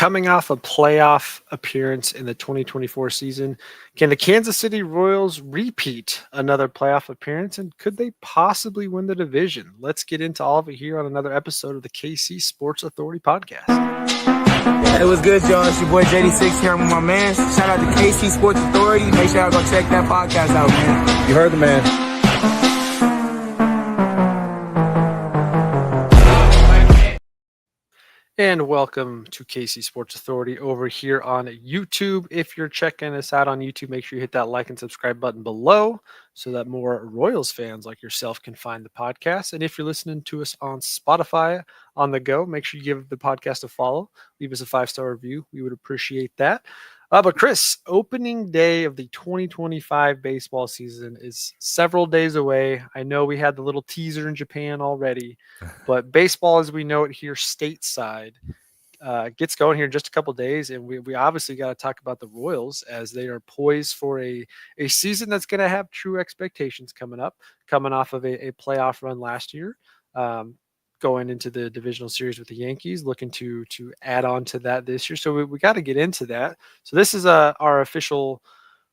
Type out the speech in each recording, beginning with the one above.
coming off a playoff appearance in the 2024 season, can the Kansas City Royals repeat another playoff appearance, and could they possibly win the division? Let's get into all of it here on another episode of the KC Sports Authority podcast. Hey, what's good, y'all? It's your boy JD6 here. I'm with my man. Shout out to KC Sports Authority. Make sure y'all go check that podcast out, man. You heard the man. And welcome to KC Sports Authority over here on YouTube. If you're checking us out on YouTube, make sure you hit that like and subscribe button below so that more Royals fans like yourself can find the podcast. And if you're listening to us on Spotify on the go, make sure you give the podcast a follow. Leave us a 5-star review. We would appreciate that. But Chris, opening day of the 2025 baseball season is several days away. I know we had the little teaser in Japan already, but baseball as we know it here stateside gets going here in just a couple days. And we obviously got to talk about the Royals as they are poised for a season that's going to have true expectations coming off of a playoff run last year. Going into the divisional series with the Yankees, looking to add on to that this year. So we got to get into that. So this is our official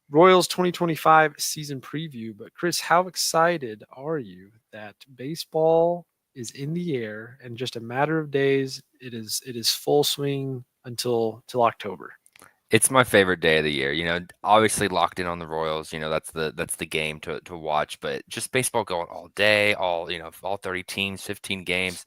Royals 2025 season preview. But Chris, how excited are you that baseball is in the air and just a matter of days it is full swing till October? It's my favorite day of the year. Obviously locked in on the Royals. That's the game to watch. But just baseball going all day, all 30 teams, 15 games.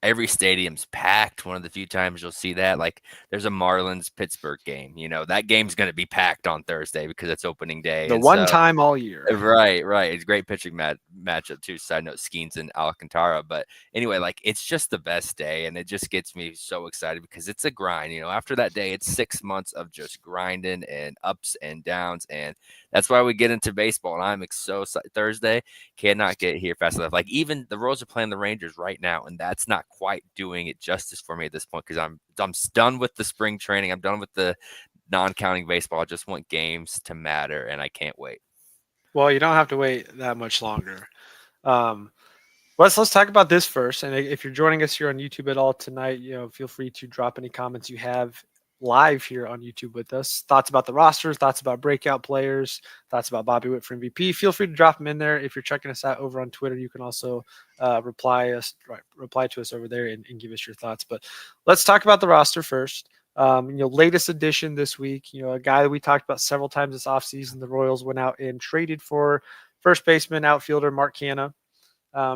Every stadium's packed. One of the few times you'll see that. Like there's a Marlins Pittsburgh game. That game's going to be packed on Thursday because it's opening day. The one time all year. Right. It's a great pitching matchup too. Side note, Skeens and Alcantara. But anyway, it's just the best day, and it just gets me so excited because it's a grind. After that day, it's 6 months of just grinding and ups and downs, and that's why we get into baseball. And I'm so excited. Thursday cannot get here fast enough. Like even the Royals are playing the Rangers right now, and that's not quite doing it justice for me at this point because I'm done with the spring training. I'm done with the non-counting baseball. I just want games to matter, and I can't wait. Well, you don't have to wait that much longer. Let's talk about this first. And if you're joining us here on YouTube at all tonight, feel free to drop any comments you have live here on YouTube with us. Thoughts about the rosters, thoughts about breakout players, thoughts about Bobby Witt for MVP. Feel free to drop them in there. If you're checking us out over on Twitter, you can also reply to us over there and give us your thoughts. But let's talk about the roster first. Latest addition this week, a guy that we talked about several times this offseason. The Royals went out and traded for first baseman, outfielder Mark Cany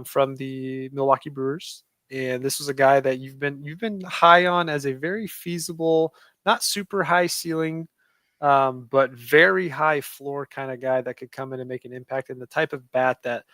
from the Milwaukee Brewers. And this was a guy that you've been high on as a very feasible, not super high ceiling, but very high floor kind of guy that could come in and make an impact, and the type of bat that,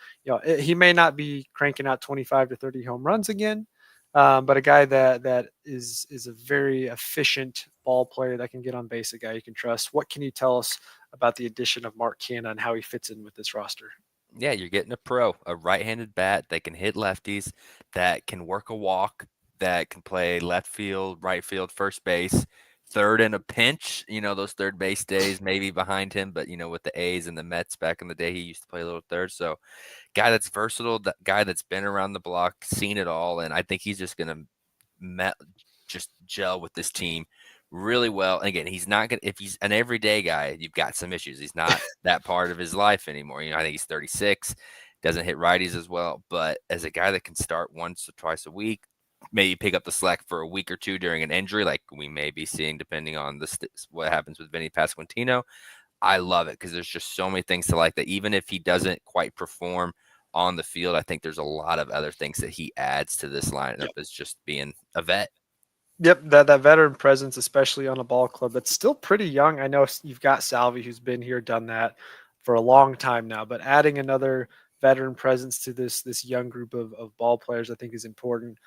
he may not be cranking out 25 to 30 home runs again, but a guy that is a very efficient ball player that can get on base, a guy you can trust. What can you tell us about the addition of Mark Cany and how he fits in with this roster? Yeah, you're getting a right-handed bat that can hit lefties, that can work a walk, that can play left field, right field, first base, third in a pinch. Those third base days maybe behind him, but with the A's and the Mets back in the day, he used to play a little third. So guy that's versatile, that guy that's been around the block, seen it all, and I think he's just going to just gel with this team really well. And again, he's not going to, if he's an everyday guy, you've got some issues. He's not that part of his life anymore. I think he's 36, doesn't hit righties as well, but as a guy that can start once or twice a week, maybe pick up the slack for a week or two during an injury, like we may be seeing, depending on what happens with Vinny Pasquantino. I love it because there's just so many things to like that. Even if he doesn't quite perform on the field, I think there's a lot of other things that he adds to this lineup as just being a vet. Yep, that veteran presence, especially on a ball club that's still pretty young. I know you've got Salvi, who's been here, done that for a long time now, but adding another veteran presence to this young group of ball players, I think, is important.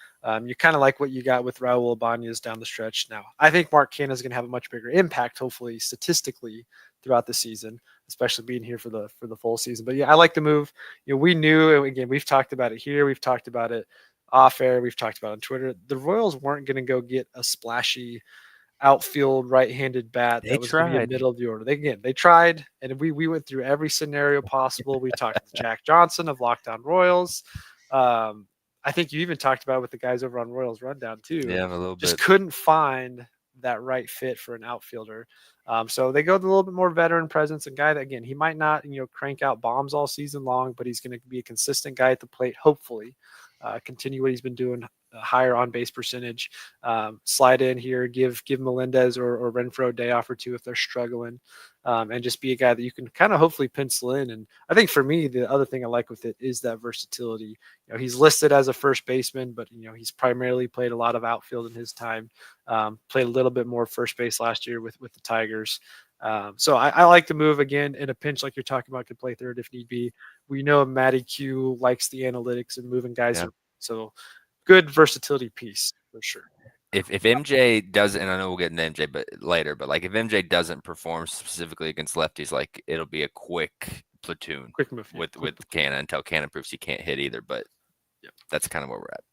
You kind of like what you got with Raul Ibanez down the stretch. Now, I think Mark Cany is going to have a much bigger impact, hopefully, statistically throughout the season, especially being here for the full season. But yeah, I like the move. We knew, and again, we've talked about it here, we've talked about it off air, we've talked about it on Twitter. The Royals weren't going to go get a splashy outfield right-handed bat that was going to be a middle of the order. They tried, and we went through every scenario possible. We talked to Jack Johnson of Lockdown Royals. I think you even talked about it with the guys over on Royals Rundown too. Yeah, a little bit. Just couldn't find that right fit for an outfielder. So they go with a little bit more veteran presence, a guy that again he might not crank out bombs all season long, but he's going to be a consistent guy at the plate. Hopefully, continue what he's been doing, higher on base percentage. Slide in here, give Melendez or Renfro a day off or two if they're struggling, and just be a guy that you can kind of hopefully pencil in. And I think for me, the other thing I like with it is that versatility. He's listed as a first baseman, but he's primarily played a lot of outfield in his time. Played a little bit more first base last year with the Tigers. So I like the move again in a pinch, like you're talking about, could play third if need be. We know Matty Q likes the analytics and moving guys Yeah. around, so good versatility piece for sure. If MJ doesn't, and I know we'll get into MJ but later, but like if MJ doesn't perform specifically against lefties, like it'll be a quick platoon Quick move, with quick. Canna until Canna proves he can't hit either. But Yep. that's kind of where we're at.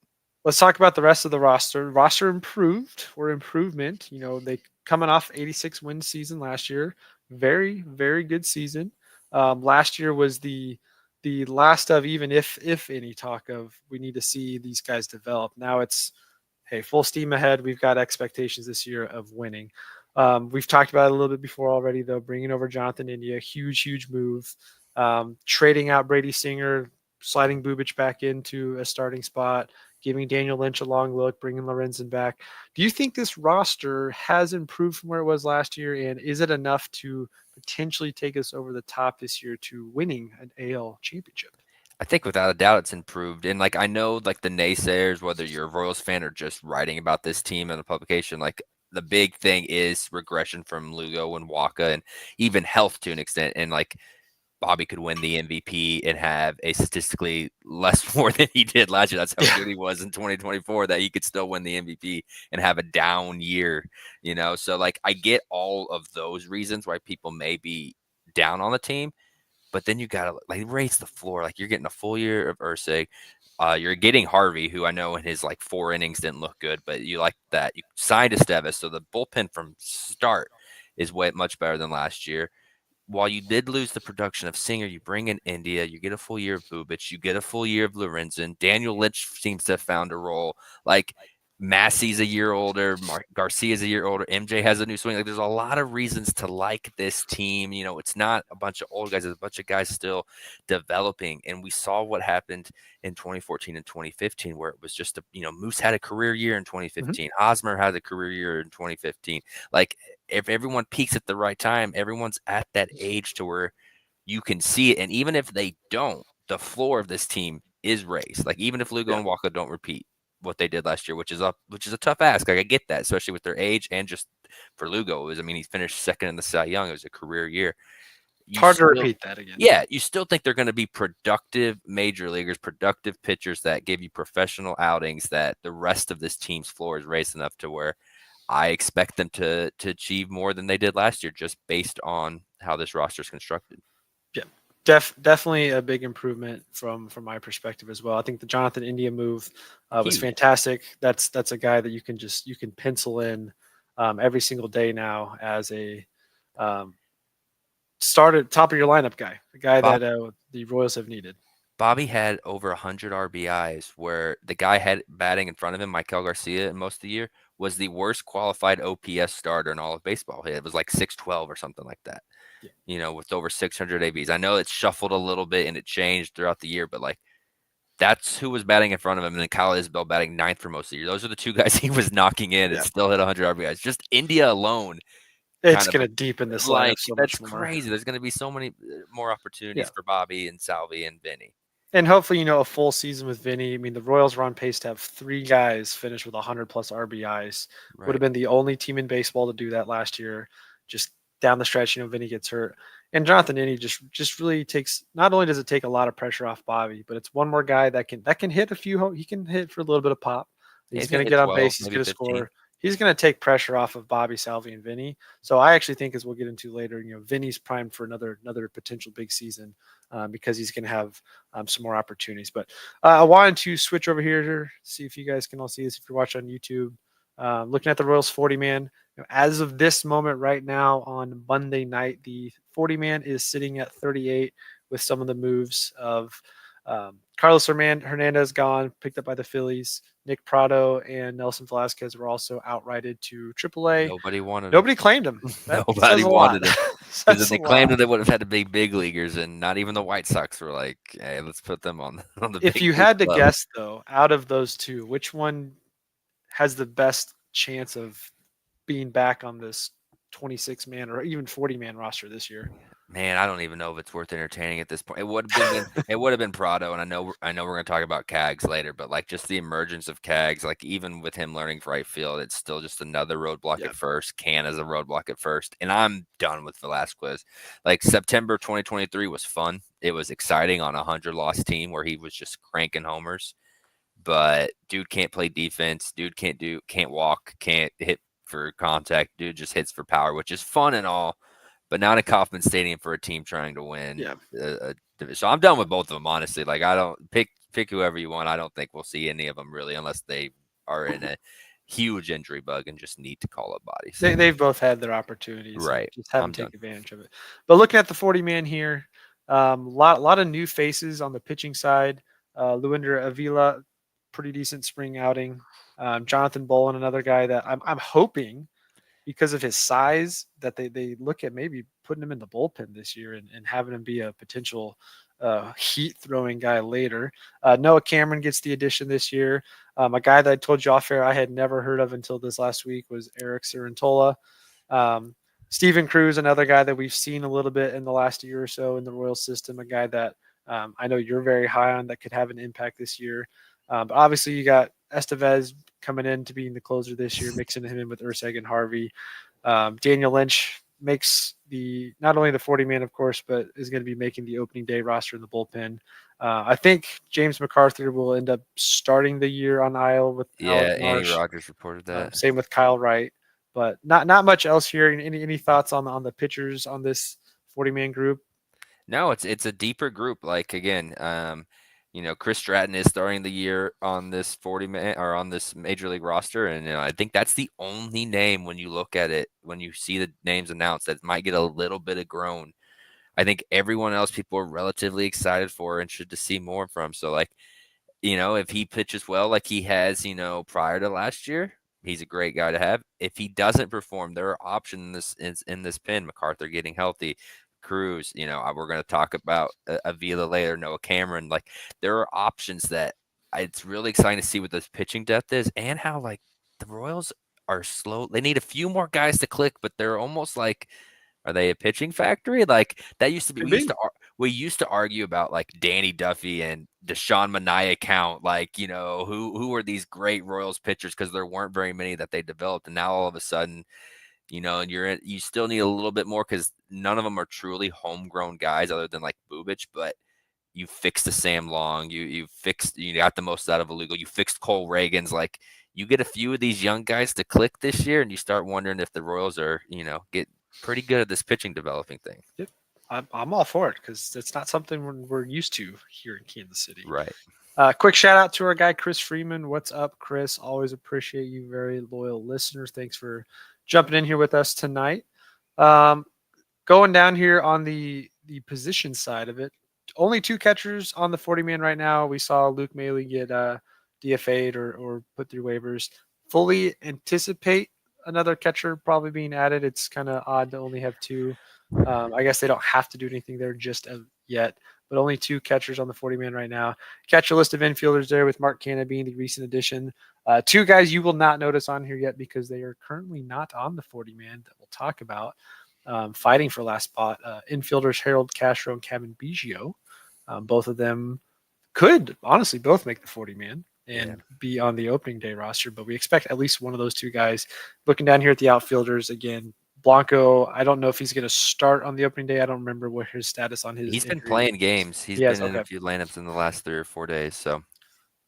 Let's talk about the rest of the roster. Roster improved or improvement. They coming off 86 win season last year. Very, very good season. Last year was the last of even if any talk of we need to see these guys develop. Now it's hey, full steam ahead. We've got expectations this year of winning. We've talked about it a little bit before already, though. Bringing over Jonathan India, huge move. Trading out Brady Singer, sliding Bubic back into a starting spot, giving Daniel Lynch a long look, bringing Lorenzen back. Do you think this roster has improved from where it was last year, and is it enough to potentially take us over the top this year to winning an AL championship? I think without a doubt it's improved. And like I know like the naysayers, whether you're a Royals fan or just writing about this team in a publication, like the big thing is regression from Lugo and Waka and even health to an extent. And like Bobby could win the MVP and have a statistically less more than he did last year. That's how good he was in 2024, that he could still win the MVP and have a down year, So like I get all of those reasons why people may be down on the team. But then you gotta like raise the floor. Like you're getting a full year of Ursig. You're getting Harvey, who I know in his like 4 innings didn't look good, but you like that. You signed Estevez, so the bullpen from start is way much better than last year. While you did lose the production of Singer, you bring in India, you get a full year of Bubic, you get a full year of Lorenzen. Daniel Lynch seems to have found a role. Like Massey's a year older, Garcia's a year older, MJ has a new swing. Like there's a lot of reasons to like this team. It's not a bunch of old guys, it's a bunch of guys still developing. And we saw what happened in 2014 and 2015, where it was just Moose had a career year in 2015. Hosmer had a career year in 2015. Like if everyone peaks at the right time, everyone's at that age to where you can see it. And even if they don't, the floor of this team is raised. Like even if Lugo and Walker don't repeat what they did last year, which is a tough ask. Like I get that, especially with their age, and just for Lugo, he finished second in the Cy Young. It was a career year. It's hard to repeat that again. Yeah, you still think they're going to be productive major leaguers, productive pitchers that give you professional outings, that the rest of this team's floor is raised enough to where I expect them to achieve more than they did last year, just based on how this roster is constructed. Yeah, definitely a big improvement from my perspective as well. I think the Jonathan India move was fantastic. That's a guy that you can pencil in every single day now as a start at top of your lineup guy, the guy that the Royals have needed. Bobby had over 100 RBIs, where the guy had batting in front of him, Michael Garcia, in most of the year, was the worst qualified OPS starter in all of baseball. It was like 612 or something like that, with over 600 ABs. I know it's shuffled a little bit and it changed throughout the year, but like that's who was batting in front of him. And then Kyle Isbell batting 9th for most of the year. Those are the 2 guys he was knocking in and still hit 100 RBIs. Just India alone. It's going to deepen this lineup so that's much more. Crazy. There's going to be so many more opportunities for Bobby and Salvi and Vinny. And hopefully, a full season with Vinny. The Royals were on pace to have 3 guys finish with 100-plus RBIs. Right. Would have been the only team in baseball to do that last year. Just down the stretch, Vinny gets hurt. And Jonathan Indy just really takes, not only does it take a lot of pressure off Bobby, but it's one more guy that can hit a few. He can hit for a little bit of pop. He's going to get on base. He's going to score. He's going to take pressure off of Bobby, Salvi, and Vinny. So I actually think, as we'll get into later, Vinny's primed for another potential big season because he's going to have some more opportunities. But I wanted to switch over here, see if you guys can all see this if you're watching on YouTube. Looking at the Royals 40-man. As of this moment right now on Monday night, the 40-man is sitting at 38 with some of the moves of Carlos Hernandez gone, picked up by the Phillies. Nick Prado and Nelson Velasquez were also outrighted to AAA. Nobody wanted him. Nobody claimed him. That Nobody says a lot. wanted him. Because if Says a they claimed lot. it, they would have had to be big leaguers, and not even the White Sox were like, "Hey, let's put them on on the If big you league had to club." guess, though, out of those two, which one has the best chance of being back on this 26-man or even 40-man roster this year? Man, I don't even know if it's worth entertaining at this point. It would have been Prado, and I know we're gonna talk about Cags later, but like just the emergence of Cags, like even with him learning right field, it's still just another roadblock Yeah. at first. Can as a roadblock at first, and I'm done with Velasquez. Like September 2023 was fun. It was exciting on a 100-loss team where he was just cranking homers, but dude can't play defense. Dude can't walk, can't hit for contact. Dude just hits for power, which is fun and all, but not in Kauffman Stadium for a team trying to win Yeah. a division. So I'm done with both of them, honestly. Like I don't pick whoever you want. I don't think we'll see any of them really unless they are in a huge injury bug and just need to call up bodies. They've both had their opportunities and Right. just I'm haven't done. taken advantage of it. But looking at the 40-man here, lot of new faces on the pitching side. Luinder Avila, pretty decent spring outing. Jonathan Bolin, another guy that I'm hoping because of his size that they look at maybe putting him in the bullpen this year and having him be a potential heat throwing guy later. Noah Cameron gets the addition this year. A guy that I told you off air I had never heard of until this last week was Eric Cirantola. Um, Steven Cruz, another guy that we've seen a little bit in the last year or so in the Royals system, a guy that I know you're very high on that could have an impact this year. But obviously, you got Estevez coming in to being the closer this year, mixing him in with Urseg and Harvey. Daniel Lynch makes the not only the 40-man, of course, but is going to be making the opening day roster in the bullpen. I think James MacArthur will end up starting the year on IL with Alec Yeah, Andy Marsh. Rogers reported that. Same with Kyle Wright, but not much else here. Any thoughts on the pitchers on this 40-man group? No, it's a deeper group. Like again, Chris Stratton is starting the year on this 40-man or on this major league roster, and I think that's the only name when you look at it, when you see the names announced, that might get a little bit of groan. I think everyone else people are relatively excited for and should to see more from. So like, if he pitches well like he has, prior to last year, he's a great guy to have. If he doesn't perform, there are options in this pin. MacArthur getting healthy, Cruz, we're going to talk about Avila later, Noah Cameron. Like there are options that it's really exciting to see what this pitching depth is and how like the Royals are slow. They need a few more guys to click, but they're almost like, are they a pitching factory? Like that used to be, Could be. we used to argue about like Danny Duffy and Deshaun Manaea count, like, who are these great Royals pitchers, because there weren't very many that they developed. And now all of a sudden, and you still need a little bit more because none of them are truly homegrown guys other than like Bubich, but you fixed the Sam Long, you got the most out of Illegal, you fixed Cole Reagan's. Like you get a few of these young guys to click this year, and you start wondering if the Royals are, get pretty good at this pitching developing thing. Yep. I'm all for it because it's not something we're used to here in Kansas City. Right. Quick shout out to our guy Chris Freeman. What's up, Chris? Always appreciate you, very loyal listeners. Thanks for jumping in here with us tonight. Going down here on the position side of it, only two catchers on the 40-man right now. We saw Luke Maley get DFA'd or put through waivers. Fully anticipate another catcher probably being added. It's kind of odd to only have two. I guess they don't have to do anything there just yet, but only two catchers on the 40-man right now. Catch a list of infielders there with Mark Canna being the recent addition. Two guys you will not notice on here yet because they are currently not on the 40-man that we'll talk about. Fighting for last spot, infielders Harold Castro and Kevin Biggio. Both of them could honestly both make the 40-man and be on the opening day roster, but we expect at least one of those two guys. Looking down here at the outfielders again, Blanco, I don't know if he's going to start on the opening day. I don't remember what his status on his He's been injury. playing games. He's been in a few lineups in the last 3 or 4 days. So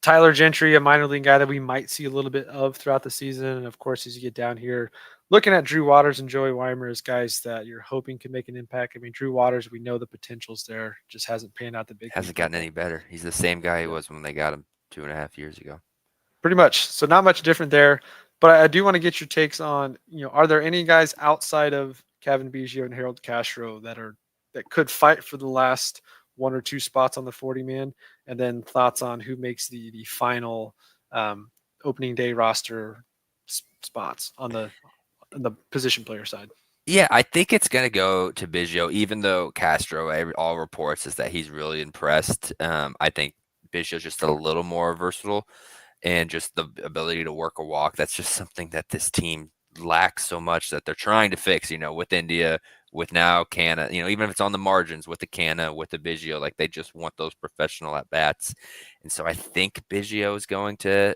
Tyler Gentry, a minor league guy that we might see a little bit of throughout the season. And of course, as you get down here, looking at Drew Waters and Joey Weimer as guys that you're hoping can make an impact. I mean, Drew Waters, we know the potential's there, just hasn't panned out the big. Hasn't gotten any better. He's the same guy he was when they got him 2.5 years ago. Pretty much. So not much different there. But I do want to get your takes on, are there any guys outside of Kevin Biggio and Harold Castro that could fight for the last one or two spots on the 40-man, and then thoughts on who makes the final opening day roster spots on the position player side. Yeah, I think it's gonna go to Biggio, even though Castro, all reports is that he's really impressed. I think Biggio's just a little more versatile and just the ability to work a walk. That's just something that this team lacks so much that they're trying to fix. With India, with now Cana. Even if it's on the margins with the Cana, with the Biggio, like they just want those professional at bats. And so I think Biggio is going to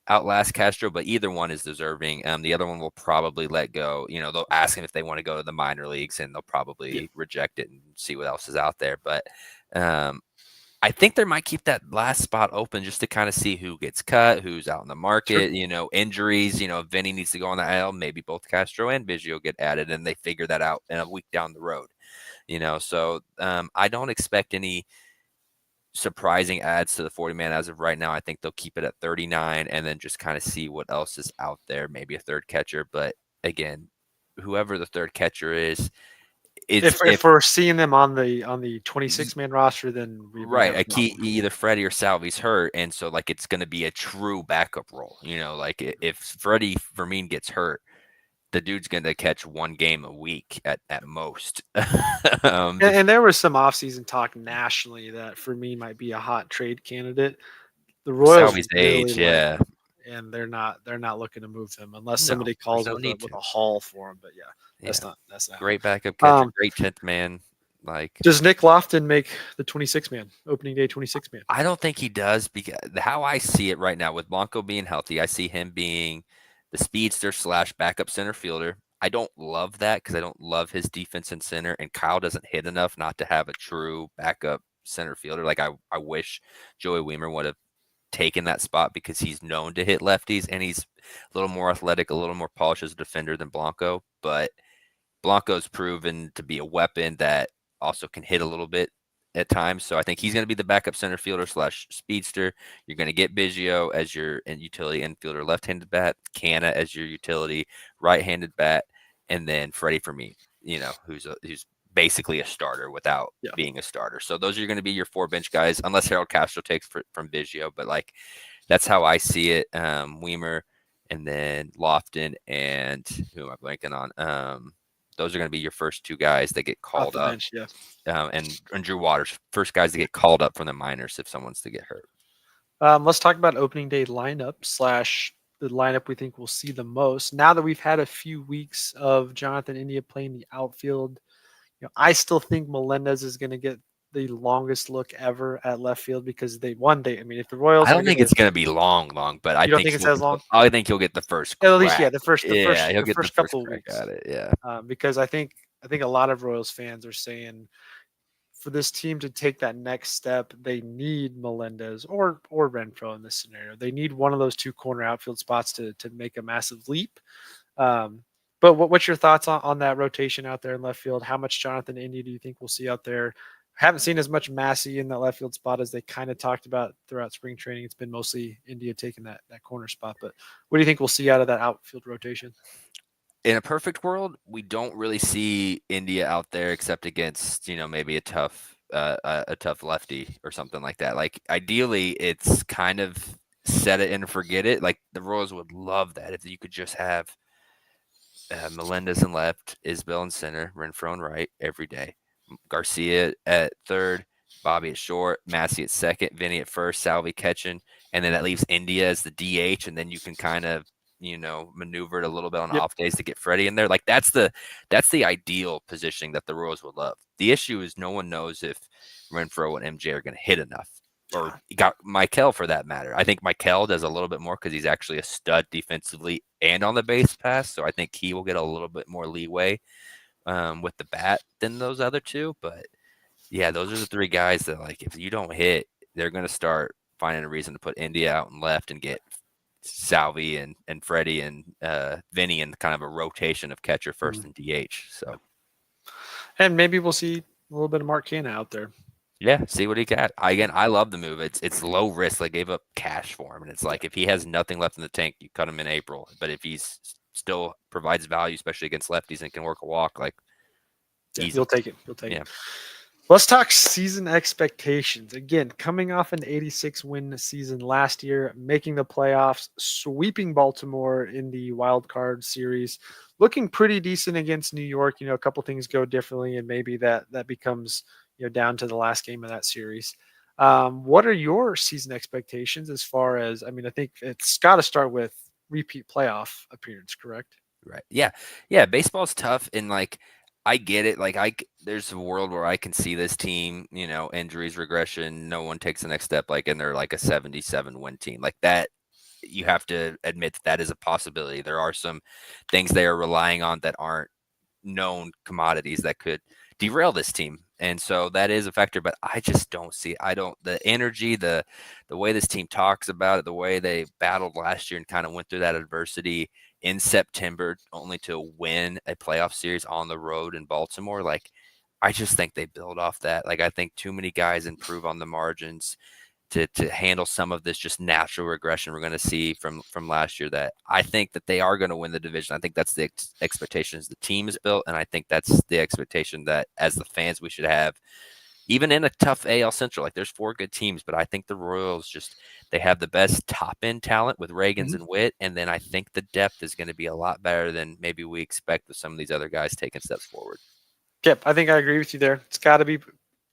outlast Castro, but either one is deserving. The other one will probably let go. They'll ask him if they want to go to the minor leagues, and they'll Yeah, probably reject it and see what else is out there. But um, I think they might keep that last spot open just to kind of see who gets cut, who's out in the sure. market. Injuries. If Vinny needs to go on the IL, maybe both Castro and Biggio get added, and they figure that out in a week down the road. So I don't expect any surprising adds to the 40-man as of right now. I think they'll keep it at 39 and then just kind of see what else is out there, maybe a third catcher. But again, whoever the third catcher is, it's If we're seeing them on the 26-man roster, then we right, have a a problem. key either Freddie or Salvi's hurt, and so like it's going to be a true backup role. Like if Freddie Vermin gets hurt, the dude's going to catch one game a week at most. And there was some offseason talk nationally that for me might be a hot trade candidate. The Royals Salvi's really age, like yeah. him, and they're not looking to move him unless No, somebody there's calls no with a need to. haul for him. But yeah, Yeah, that's not great backup catcher, happening. great 10th man. Like Does Nick Lofton make the 26-man opening day 26-man? I don't think he does because how I see it right now with Blanco being healthy, I see him being the speedster slash backup center fielder. I don't love that because I don't love his defense in center, and Kyle doesn't hit enough not to have a true backup center fielder. Like I wish Joey Weimer would have taken that spot because he's known to hit lefties and he's a little more athletic, a little more polished as a defender than Blanco. But Blanco's proven to be a weapon that also can hit a little bit at times. So I think he's going to be the backup center fielder slash speedster. You're going to get Biggio as your utility infielder, left-handed bat, Canna as your utility right-handed bat, and then Freddie for me, who's basically a starter without Yeah, being a starter. So those are going to be your four bench guys, unless Harold Castro takes from Biggio. But like that's how I see it. Weimer and then Lofton and who am I blanking on? Those are going to be your first two guys that get off called the up, bench. Yeah. and Drew Waters, first guys to get called up from the minors if someone's to get hurt. Let's talk about opening day lineup slash the lineup we think we'll see the most. Now that we've had a few weeks of Jonathan India playing the outfield, I still think Melendez is going to get the longest look ever at left field because I mean, if the Royals I are don't going think to, it's going to be long, but I you don't think think it's as long? I think he'll get the first At least, yeah, crack. Yeah, he'll the get the first first couple of crack weeks, at it. Yeah. because I think a lot of Royals fans are saying for this team to take that next step, they need Melendez or Renfro in this scenario. They need one of those two corner outfield spots to make a massive leap. Um, but what's your thoughts on that rotation out there in left field? How much Jonathan India do you think we'll see out there? I haven't seen as much Massey in that left field spot as they kind of talked about throughout spring training. It's been mostly India taking that corner spot. But what do you think we'll see out of that outfield rotation? In a perfect world, we don't really see India out there except against, maybe a tough lefty or something like that. Like ideally, it's kind of set it and forget it. Like the Royals would love that if you could just have Melendez in left, Isbell in center, Renfro in right every day. Garcia at third, Bobby at short, Massey at second, Vinny at first, Salvi catching, and then that leaves India as the DH, and then you can kind of maneuver it a little bit on Yep. off days to get Freddie in there. Like that's the ideal positioning that the Royals would love. The issue is no one knows if Renfro and MJ are going to hit enough. Or got Michael for that matter. I think Michael does a little bit more because he's actually a stud defensively and on the base pass. So I think he will get a little bit more leeway with the bat than those other two. But yeah, those are the three guys that like if you don't hit, they're going to start finding a reason to put India out and left and get Salvi and Freddie and Vinny in kind of a rotation of catcher first and DH. So And maybe we'll see a little bit of Mark Canna out there. yeah, see what he got. I love the move. It's low risk. They gave up cash for him, and it's like if he has nothing left in the tank, you cut him in April. But if he's still provides value, especially against lefties and can work a walk, like Yeah, easy. you'll take it. You'll take Yeah. it. Let's talk season expectations. Again, coming off an 86 win season last year, making the playoffs, sweeping Baltimore in the wild card series, looking pretty decent against New York. A couple things go differently, and maybe that becomes down to the last game of that series. What are your season expectations as far as? I mean, I think it's got to start with repeat playoff appearance, correct? Right. Yeah. Yeah. Baseball's tough. And like, I get it. Like, there's a world where I can see this team, injuries, regression, no one takes the next step, like, and they're like a 77 win team. Like that, you have to admit that is a possibility. There are some things they are relying on that aren't known commodities that could derail this team. And so that is a factor, but I just don't see I don't the energy, the way this team talks about it, the way they battled last year and kind of went through that adversity in September only to win a playoff series on the road in Baltimore. Like I just think they build off that. Like I think too many guys improve on the margins to handle some of this just natural regression we're going to see from last year. That I think that they are going to win the division. I think that's the expectations the team is built, and I think that's the expectation that as the fans we should have, even in a tough AL Central. Like there's four good teams, but I think the Royals just they have the best top end talent with Reagans and Witt, and then I think the depth is going to be a lot better than maybe we expect with some of these other guys taking steps forward. Yep, I think I agree with you there. It's got to be.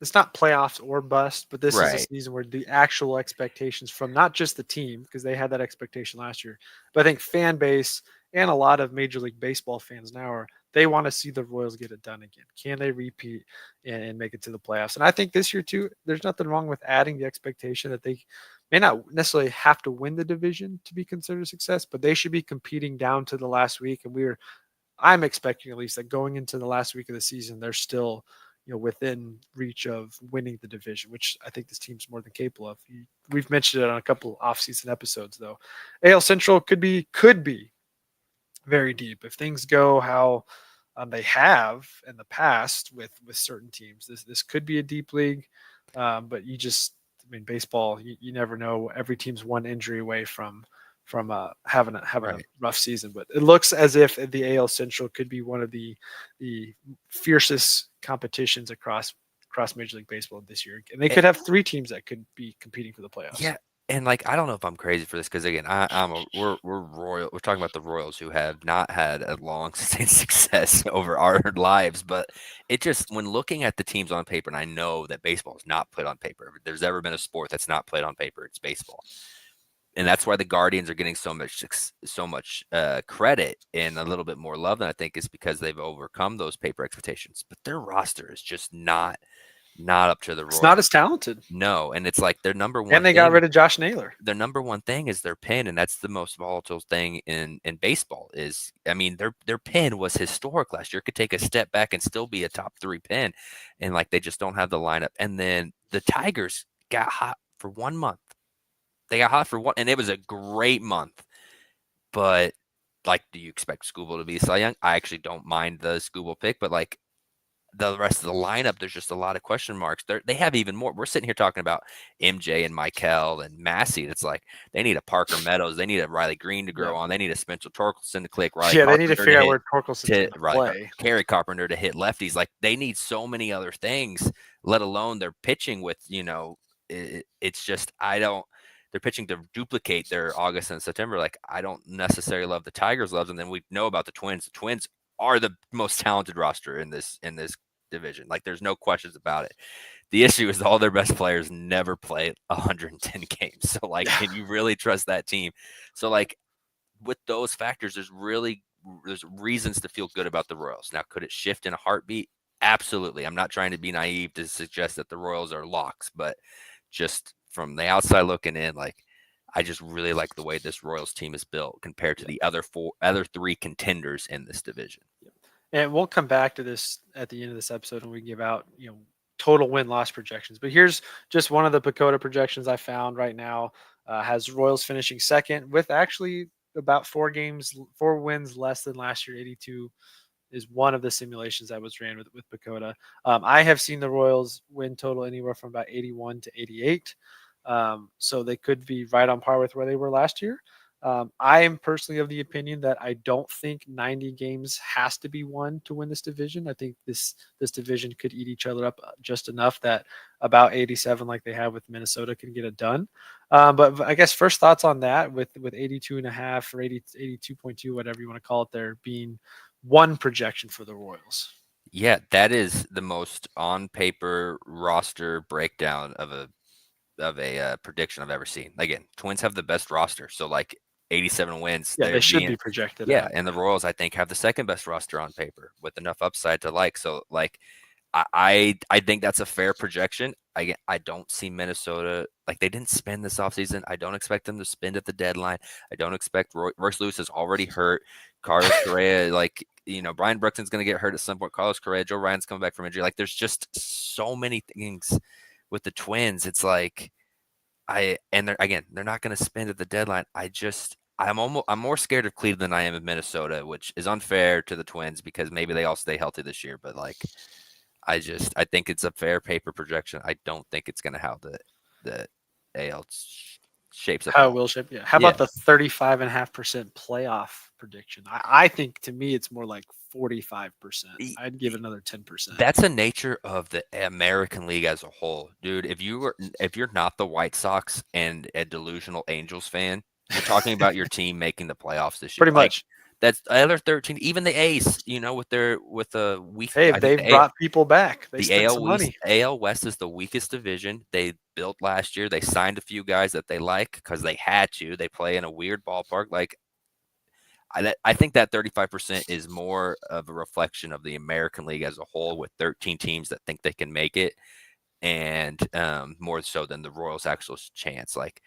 It's not playoffs or bust, but this is a Right. season where the actual expectations from not just the team, because they had that expectation last year, but I think fan base and a lot of Major League Baseball fans now are they want to see the Royals get it done again. Can they repeat and make it to the playoffs? And I think this year too, there's nothing wrong with adding the expectation that they may not necessarily have to win the division to be considered a success, but they should be competing down to the last week. And I'm expecting at least that going into the last week of the season, they're still, within reach of winning the division, which I think this team's more than capable of. We've mentioned it on a couple off-season episodes, though. AL Central could be very deep if things go how they have in the past with certain teams. This could be a deep league, but I mean, baseball. You never know. Every team's one injury away from having a Right. rough season. But it looks as if the AL Central could be one of the fiercest competitions across Major League Baseball this year, and they Eh, could have three teams that could be competing for the playoffs. Yeah, and like I don't know if I'm crazy for this because again, we're royal. We're talking about the Royals who have not had a long sustained success over our lives, but it just when looking at the teams on paper, and I know that baseball is not played on paper. If there's ever been a sport that's not played on paper, it's baseball, and that's why the Guardians are getting so much credit and a little bit more love than I think is because they've overcome those paper expectations. But their roster is just not up to the It's not Royals. as talented, No, and it's like their number and one they got thing rid of Josh Naylor. their number one thing is their pin, and that's the most volatile thing in baseball. Is I mean their pin was historic last year. It could take a step back and still be a top three pin, and like they just don't have the lineup. And then the Tigers got hot for 1 month. They got hot for one, and it was a great month. But like, do you expect Scooble to be Cy Young? I actually don't mind the Scooble pick, but like the rest of the lineup, there's just a lot of question marks. They have even more. We're sitting here talking about MJ and Michael and Massey. It's like they need a Parker Meadows, they need a Riley Green to grow Yep. on, they need a Spencer Torkelson to click, Riley Yeah, they need to Carpenter to figure out hit where Torkelson's to going to Riley play. Carey Carpenter to hit lefties. Like they need so many other things, let alone their pitching with it's just I don't. They're pitching to duplicate their August and September. Like I don't necessarily love the Tigers' loves, and then we know about the Twins. The Twins are the most talented roster in this division. Like there's no questions about it. The issue is all their best players never play 110 games. So like, Yeah. can you really trust that team? So like with those factors, there's reasons to feel good about the Royals. Now, could it shift in a heartbeat? Absolutely. I'm not trying to be naive to suggest that the Royals are locks, but just from the outside looking in, like I just really like the way this Royals team is built compared to the other three contenders in this division. And we'll come back to this at the end of this episode when we give out, total win loss projections. But here's just one of the Pacoda projections I found right now. Has Royals finishing second with actually about 4 wins less than last year. 82 is one of the simulations that was ran with Pacoda. I have seen the Royals win total anywhere from about 81 to 88. So they could be right on par with where they were last year. I am personally of the opinion that I don't think 90 games has to be won to win this division. I think this division could eat each other up just enough that about 87, like they have with Minnesota, can get it done. But I guess first thoughts on that with 82 and a half or 80, 82.2, whatever you want to call it, there being one projection for the Royals. Yeah, that is the most on paper roster breakdown of a prediction I've ever seen. Again, Twins have the best roster, so like 87 wins. Yeah, they They're should being be projected yeah, at. and the Royals I think have the second best roster on paper with enough upside to like. So like I think that's a fair projection. I don't see Minnesota like they didn't spend this offseason. I don't expect them to spend at the deadline. I don't expect Royce Lewis is already hurt. Carlos Correa, like Brian Bruxton's going to get hurt at some point. Carlos Correa, Joe Ryan's coming back from injury. Like there's just so many things with the Twins. It's like they're not going to spend at the deadline. I'm more scared of Cleveland than I am of Minnesota, which is unfair to the Twins because maybe they all stay healthy this year. But like I think it's a fair paper projection. I don't think it's going to how the AL shapes up. How it will shape. Yeah. How Yeah, about the 35.5% playoff prediction? I think to me it's more like 45%. I'd give it another 10%. that's the nature of the American League as a whole, dude. If you're not the White Sox and a delusional Angels fan, you're talking about your team making the playoffs this year. Pretty Like much. that's the other 13, even the A's, with a weak. Hey, I think they've brought people back. They the spent some money. AL West is the weakest division. They built last year. They signed a few guys that they like because they had to. They play in a weird ballpark. Like I think that 35% is more of a reflection of the American League as a whole, with 13 teams that think they can make it, and more so than the Royals' actual chance. Like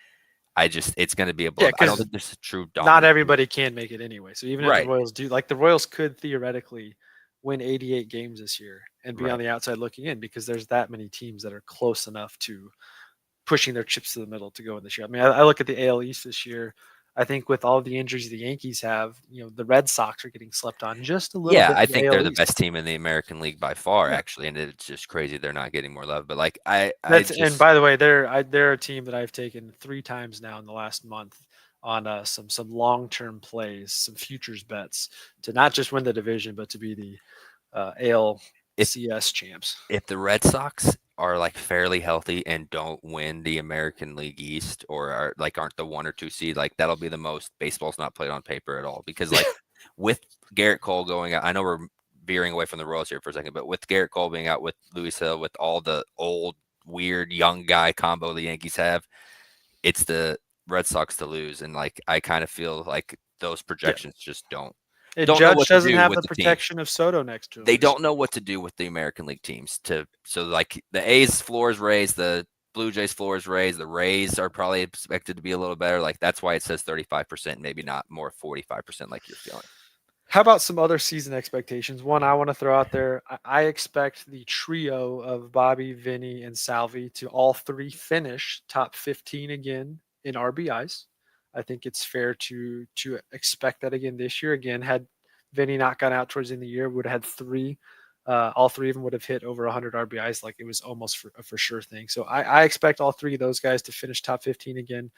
it's going to be a blow. Yeah, I don't because think there's a true not dominant. everybody can make it anyway. So even if the Right, Royals do, like the Royals could theoretically win 88 games this year and be on right. the outside looking in because there's that many teams that are close enough to pushing their chips to the middle to go in this year. I mean, I look at the AL East this year. I think with all the injuries the Yankees have, the Red Sox are getting slept on just a little Yeah, bit I in the think they're AL the East. best team in the American League by far, Yeah. actually, and it's just crazy they're not getting more love. But like And by the way, they're a team that I've taken 3 times now in the last month on some long term plays, some futures bets to not just win the division, but to be the if ALCS champs. if the Red Sox are like fairly healthy and don't win the American League East, or aren't the 1 or 2 seed, like that'll be the most baseball's not played on paper at all. Because like with Garrett Cole going out, I know we're veering away from the Royals here for a second, but with Garrett Cole being out, with Luis Hill, with all the old weird young guy combo the Yankees have, it's the Red Sox to lose. And like I kind of feel like those Yeah. projections just And don't know Judge what to doesn't do have with the the team. protection of Soto next to him. They don't know what to do with the American League teams. So like the A's floor is raised, the Blue Jays floor is raised, the Rays are probably expected to be a little better. Like that's why it says 35%, maybe not more 45% like you're feeling. How about some other season expectations? One I want to throw out there. I expect the trio of Bobby, Vinny, and Salvi to all three finish top 15 again in RBIs. I think it's fair to expect that again this year. Again, had Vinny not gone out towards the end of the year, would have had three. All three of them would have hit over 100 RBIs, like it was almost for sure thing. So I expect all three of those guys to finish top 15 again.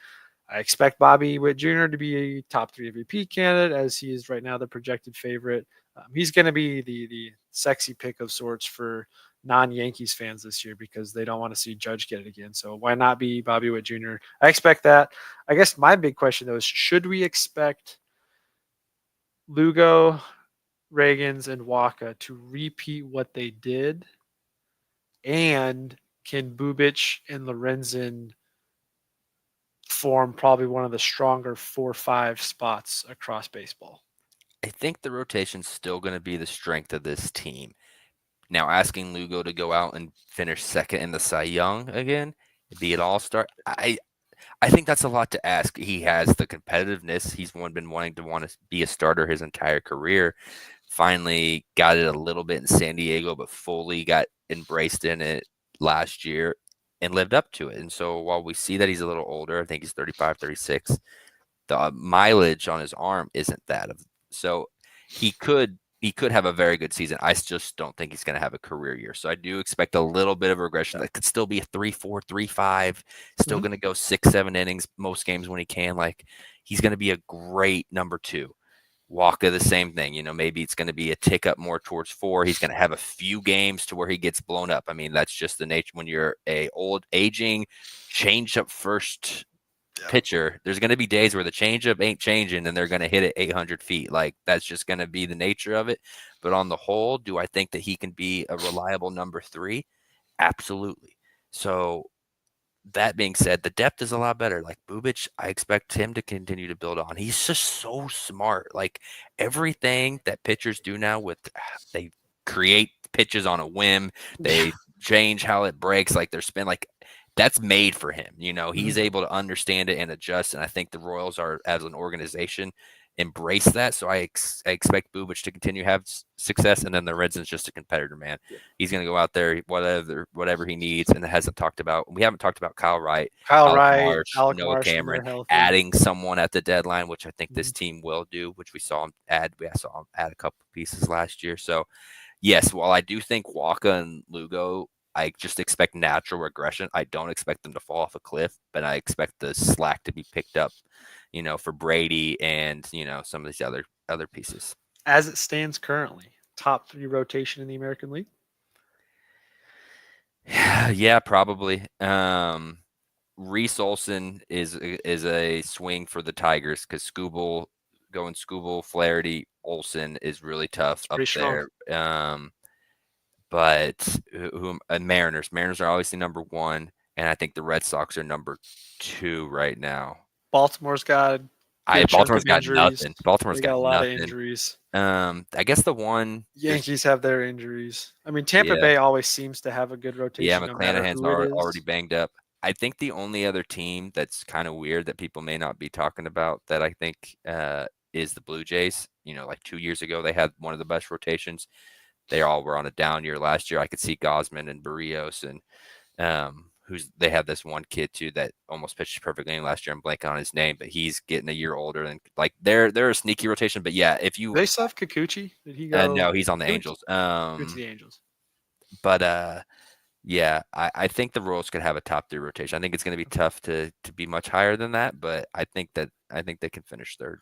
I expect Bobby Witt Jr. to be a top 3 MVP candidate, as he is right now the projected favorite. He's going to be the sexy pick of sorts for non-Yankees fans this year because they don't want to see Judge get it again. So why not be Bobby Witt Jr.? I expect that. I guess my big question though is, should we expect Lugo, Reagans, and Waka to repeat what they did? And can Bubic and Lorenzen form probably one of the stronger 4-5 spots across baseball? I think the rotation's still going to be the strength of this team. Now, asking Lugo to go out and finish second in the Cy Young again, be an all-star, I think that's a lot to ask. He has the competitiveness. He's been wanting to be a starter his entire career. Finally got it a little bit in San Diego, but fully got embraced in it last year and lived up to it. And so while we see that he's a little older, I think he's 35, 36, the mileage on his arm isn't that of. So he could have a very good season. I just don't think he's going to have a career year. So I do expect a little bit of regression. That could still be a 3-4, 3-5, still going to go 6-7 innings most games when he can. Like he's going to be a great number 2. Walker, the same thing. Maybe it's going to be a tick up more towards 4. He's going to have a few games to where he gets blown up. I mean, that's just the nature when you're a old, aging, change up first pitcher. There's going to be days where the changeup ain't changing and they're going to hit it 800 feet. Like that's just going to be the nature of it. But on the whole, do I think that he can be a reliable number 3? Absolutely. So that being said, the depth is a lot better. Like Bubic, I expect him to continue to build on. He's just so smart. Like everything that pitchers do now they create pitches on a whim. They change how it breaks, like their spin, like that's made for him. He's able to understand it and adjust. And I think the Royals are, as an organization, embrace that. So I expect Bubic to continue to have success, and then the Redson's just a competitor, man. Yeah. He's going to go out there, whatever he needs, and we haven't talked about Kyle Wright, Alec Noah Marsh Cameron, adding someone at the deadline, which I think this team will do, which we saw him add. We saw him add a couple pieces last year. So, yes, while I do think Waka and Lugo, I just expect natural regression. I don't expect them to fall off a cliff, but I expect the slack to be picked up, for Brady and, some of these other pieces. As it stands currently, top 3 rotation in the American League? Yeah, probably. Reese Olson is a swing for the Tigers because Skubal, Flaherty, Olson is really tough up there. But Mariners are obviously number 1, and I think the Red Sox are number 2 right now. Baltimore's got Baltimore's got nothing. Baltimore's got a lot of injuries. I guess the one Yankees have their injuries. I mean, Tampa Bay always seems to have a good rotation. Yeah, McClanahan's already banged up. I think the only other team that's kind of weird that people may not be talking about that I think is the Blue Jays. Like 2 years ago, they had one of the best rotations. They all were on a down year last year. I could see Gausman and Barrios and they have this one kid too that almost pitched a perfect game last year. I'm blanking on his name, but he's getting a year older and like they're a sneaky rotation. But yeah, if you they still have Kikuchi, did he go? No, he's on the Angels. Good to the Angels. But yeah, I think the Royals could have a top 3 rotation. I think it's going to be tough to be much higher than that, but I think they can finish 3rd.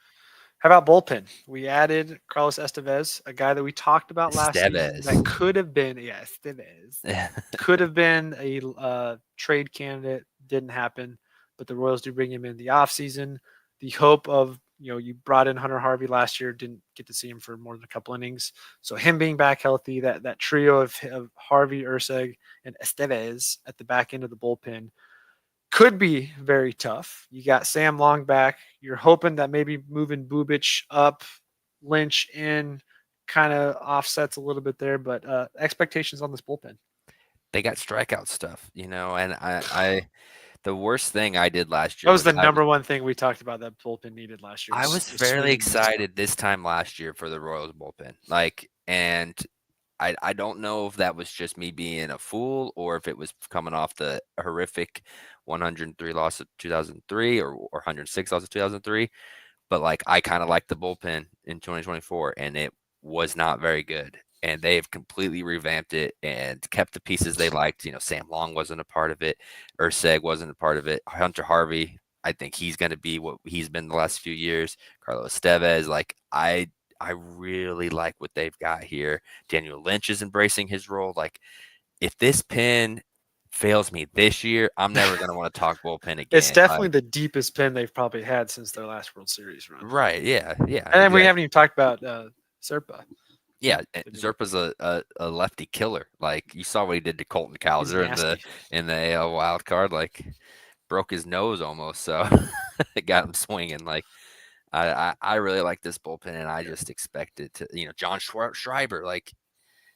How about bullpen? We added Carlos Estevez, a guy that we talked about last season that could have been, Estevez, could have been a trade candidate. Didn't happen, but the Royals do bring him in the offseason. The hope of, you brought in Hunter Harvey last year, didn't get to see him for more than a couple innings. So him being back healthy, that trio of Harvey, Urseg, and Estevez at the back end of the bullpen could be very tough. You got Sam Long back. You're hoping that maybe moving Bubic up, Lynch in, kind of offsets a little bit there. But expectations on this bullpen. They got strikeout stuff, and I the worst thing I did last year. That was the number one thing we talked about that bullpen needed last year. I was fairly excited this time last year for the Royals bullpen. And I don't know if that was just me being a fool or if it was coming off the horrific 103 loss of 2003 or 106 loss of 2003. But I kind of liked the bullpen in 2024, and it was not very good. And they've completely revamped it and kept the pieces they liked. Sam Long wasn't a part of it. Urseg wasn't a part of it. Hunter Harvey, I think he's going to be what he's been the last few years. Carlos Estevez, I really like what they've got here. Daniel Lynch is embracing his role. If this pen fails me this year, I'm never going to want to talk bullpen again. It's definitely the deepest pen they've probably had since their last World Series run. Right, yeah. And we haven't even talked about Serpa. Yeah, Zerpa's a lefty killer. You saw what he did to Colton Cowser in the AL wild card. Broke his nose almost, so it got him swinging. I really like this bullpen, and I just expect it to. John Schreiber,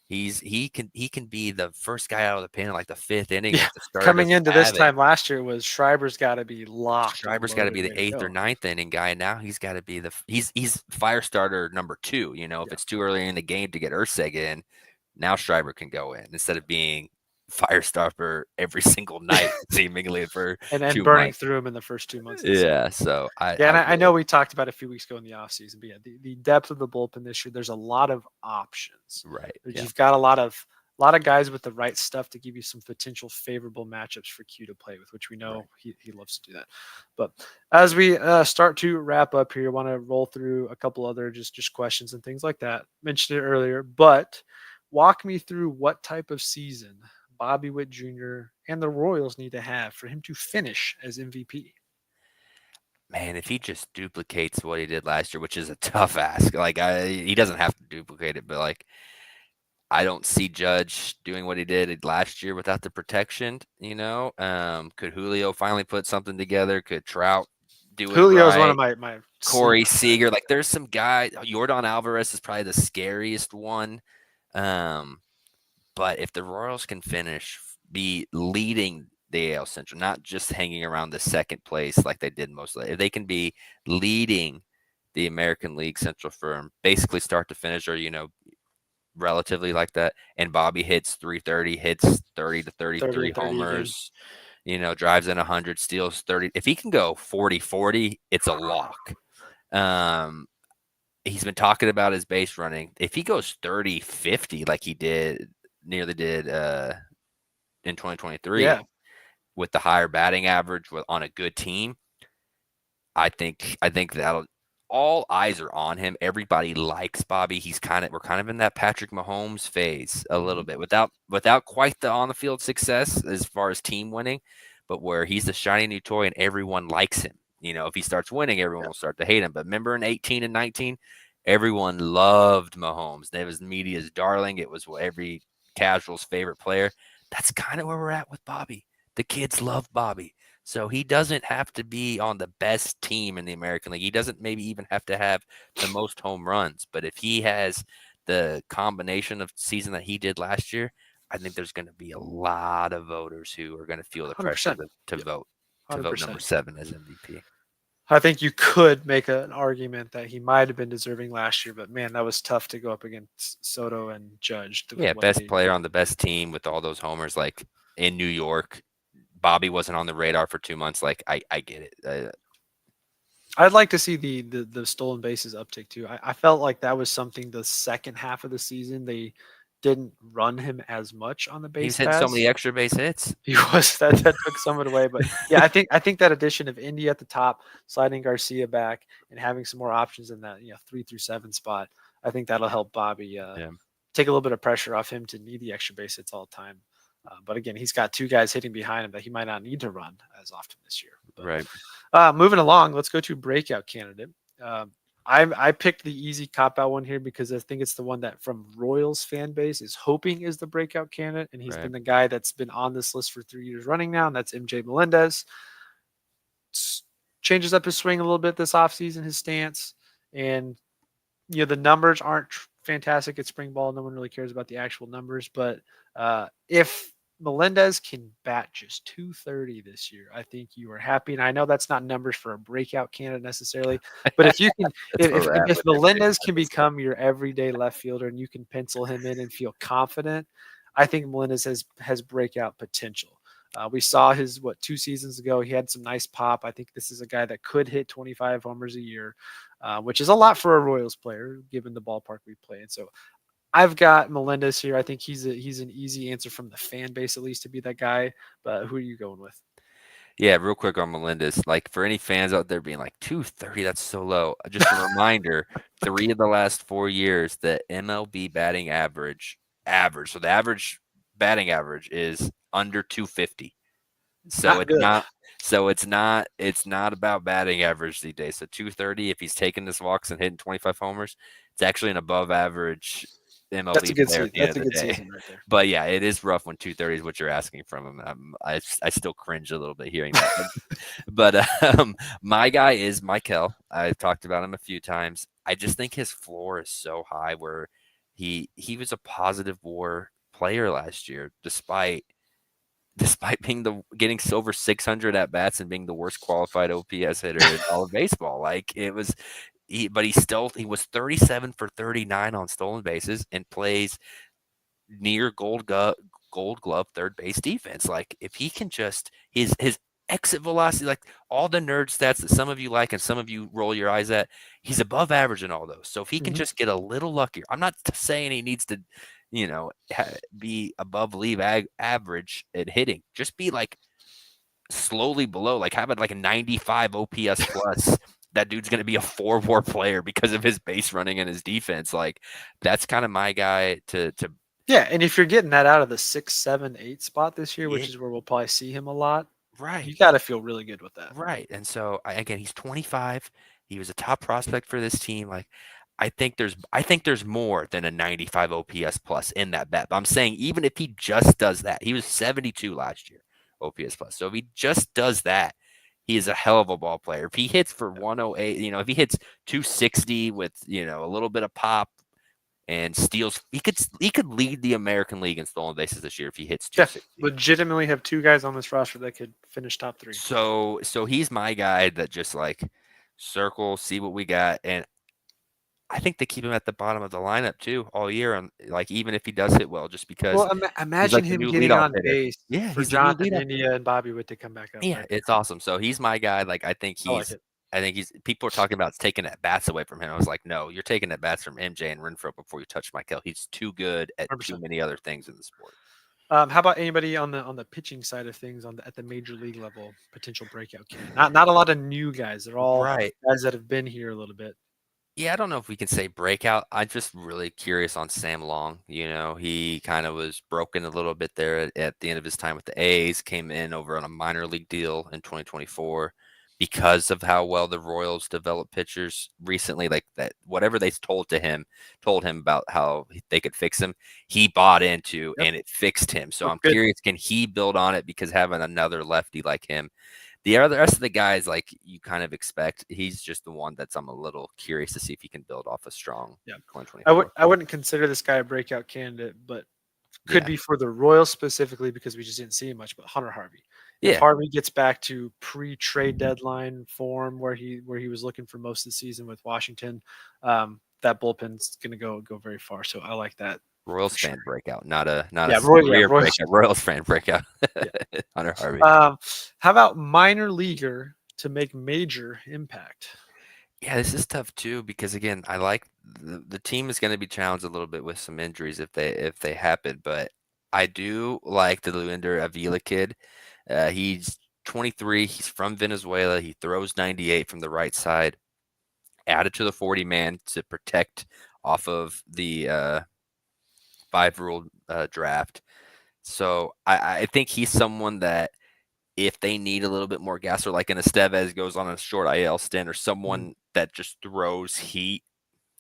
he can be the first guy out of the pen in the 5th inning. Yeah. Coming into this time last year was Schreiber's got to be locked. Schreiber's got to be the 8th or 9th inning guy. Now he's got to be he's fire starter number 2. If it's too early in the game to get Urseg in, now Schreiber can go in instead of being fire starter every single night seemingly for and 2 burning months. through him in the first 2 months. Yeah, so I know we talked about it a few weeks ago in the offseason, but yeah, the depth of the bullpen this year, there's a lot of options. Right. You've got a lot of a lot of guys with the right stuff to give you some potential favorable matchups for Q to play with, which we Right. know he loves to do that. But as we start to wrap up here, I want to roll through a couple other just questions and things like that. Mentioned it earlier, but walk me through what type of season Bobby Witt Jr. and the Royals need to have for him to finish as MVP. Man, if he just duplicates what he did last year, which is a tough ask, like he doesn't have to duplicate it, but like I don't see Judge doing what he did last year without the protection. Could Julio finally put something together? Could Trout do it Julio is one of right? my Corey sleeper Seager, like there's some guy. Jordan Alvarez is probably the scariest one. Um, but if the Royals can be leading the AL Central, not just hanging around the second place like they did mostly, if they can be leading the American League Central firm, basically start to finish, or relatively like that, and Bobby hits 330, hits 30 to 30 33 and 30 a game. homers, drives in 100, steals 30. If he can go 40-40, it's a lock. He's been talking about his base running. If he goes 30-50 like he nearly did in 2023 Yeah, with the higher batting average on a good team, I think that'll all eyes are on him. Everybody likes Bobby. We're kind of in that Patrick Mahomes phase a little mhm, bit without quite the on the field success as far as team winning, but where he's the shiny new toy and everyone likes him. If he starts winning, everyone yeah, will start to hate him. But remember in 18 and 19, everyone loved Mahomes. It was media's darling. It was every casual's favorite player. That's kind of where we're at with Bobby. The kids love Bobby. So he doesn't have to be on the best team in the American League. He doesn't maybe even have to have the most home runs. But if he has the combination of season that he did last year, I think there's going to be a lot of voters who are going to feel the pressure 100%. to Yep, vote number 100%. 7 as MVP. I think you could make an argument that he might have been deserving last year, but man, that was tough to go up against Soto and Judge with Yeah, what best they player did. on the best team with all those homers, like in New York. Bobby wasn't on the radar for 2 months. Like I get it. I'd like to see the stolen bases uptick too. I felt like that was something the second half of the season they didn't run him as much on the He was base hitting so many paths. extra base hits. He was that took some of it away, but yeah, I think that addition of Indy at the top, sliding Garcia back, and having some more options in that 3 through 7 spot, I think that'll help Bobby Yeah, take a little bit of pressure off him to need the extra base hits all the time. But again, he's got two guys hitting behind him that he might not need to run as often this year. But right. moving along, let's go to breakout candidate. I picked the easy cop out one here because I think it's the one that from Royals fan base is hoping is the breakout candidate, and he's Right. been the guy that's been on this list for 3 years running now, and that's MJ Melendez. Changes up his swing a little bit this offseason, his stance, and the numbers aren't fantastic at spring ball. No one really cares about the actual numbers, but if Melendez can bat just 230 this year, I think you are happy. And I know that's not numbers for a breakout candidate necessarily, but if you can, That's where we're at if with MJ Melendez can Melendez. become your everyday left fielder and you can pencil him in and feel confident, I think Melendez has breakout potential. We saw his 2 seasons ago. He had some nice pop. I think this is a guy that could hit 25 homers a year, which is a lot for a Royals player given the ballpark we play in. So I've got Melendez here. I think he's an easy answer from the fan base at least to be that guy. But who are you going with? Yeah, real quick on Melendez. Like for any fans out there being like 230, that's so low. Just a reminder, 3 of the last 4 years, the MLB batting average. So the average batting average is under 250. So Not it's good. not it's not about batting average these days. So 230, if he's taking his walks and hitting 25 homers, it's actually an above average That's a MLB good player at season. the end That's of a the good day. season right there. But yeah, it is rough when 230 is what you're asking from him. I still cringe a little bit hearing that. But my guy is Michael. I've talked about him a few times. I just think his floor is so high where he was a positive WAR player last year, despite being getting over 600 at bats and being the worst qualified OPS hitter in all of baseball. Like it was, but he was 37 for 39 on stolen bases and plays near gold glove third base defense. Like if he can just his exit velocity, like all the nerd stats that some of you like and some of you roll your eyes at, he's above average in all those. So if he can Mhm. just get a little luckier, I'm not saying he needs to be above league average at hitting. Just be like slowly below. Like, how about like a 95 OPS plus? That dude's going to be a 4 WAR player because of his base running and his defense. Like, that's kind of my guy to Yeah, and if you're getting that out of the 6, 7, 8 spot this year, which yeah, is where we'll probably see him a lot, right. you got to feel really good with that. Right. And so again, he's 25. He was a top prospect for this team. Like, I think there's more than a 95 OPS plus in that bet. But I'm saying even if he just does that, he was 72 last year OPS plus. So if he just does that, he is a hell of a ball player. If he hits for 108, if he hits 260 with, a little bit of pop and steals, he could lead the American League in stolen bases this year if he hits Yeah, 260. legitimately have 2 guys on this roster that could finish top 3. So he's my guy that just like circle, see what we got, and I think they keep him at the bottom of the lineup too all year. And like even if he does hit well, just because Well, he's imagine like the him new getting leadoff on hitter. base Yeah, for he's the new Jonathan leadoff. India and Bobby Witt to come back up Yeah, right there. it's awesome. So he's my guy. Like I like it. I think he's people are talking about taking at bats away from him. I was like, no, you're taking at bats from MJ and Renfro before you touch Michael. He's too good at too 100%. many other things in the sport. How about anybody on the pitching side of things at the major league level, potential breakout candidate? Not a lot of new guys. They're all Right. guys that have been here a little bit. Yeah, I don't know if we can say breakout. I'm just really curious on Sam Long. He kind of was broken a little bit there at the end of his time with the A's, came in over on a minor league deal in 2024 because of how well the Royals developed pitchers recently. Like that, whatever they told him about how they could fix him, he bought into Yep, and it fixed him. So I'm looked good. curious, can he build on it because having another lefty like him the rest of the guys, like you kind of expect, he's just the one I'm a little curious to see if he can build off a strong Yeah, 2024. I wouldn't consider this guy a breakout candidate, but could Yeah. be for the Royals specifically because we just didn't see him much. But Hunter Harvey, if Yeah. Harvey gets back to pre-trade deadline form where he was looking for most of the season with Washington, that bullpen's going to go very far. So I like that Royals for sure. fan breakout, not a Yeah, career Royals. breakout. Royals fan breakout. Yeah. Hunter Harvey. How about minor leaguer to make major impact? Yeah, this is tough too because again, I like the team is going to be challenged a little bit with some injuries if they happen, but I do like the Luinder Avila kid. He's 23. He's from Venezuela. He throws 98 from the right side. Added to the 40 man to protect off of the 5 rule draft. So I think he's someone that if they need a little bit more gas, or like an Estevez goes on a short IL stint, or someone that just throws heat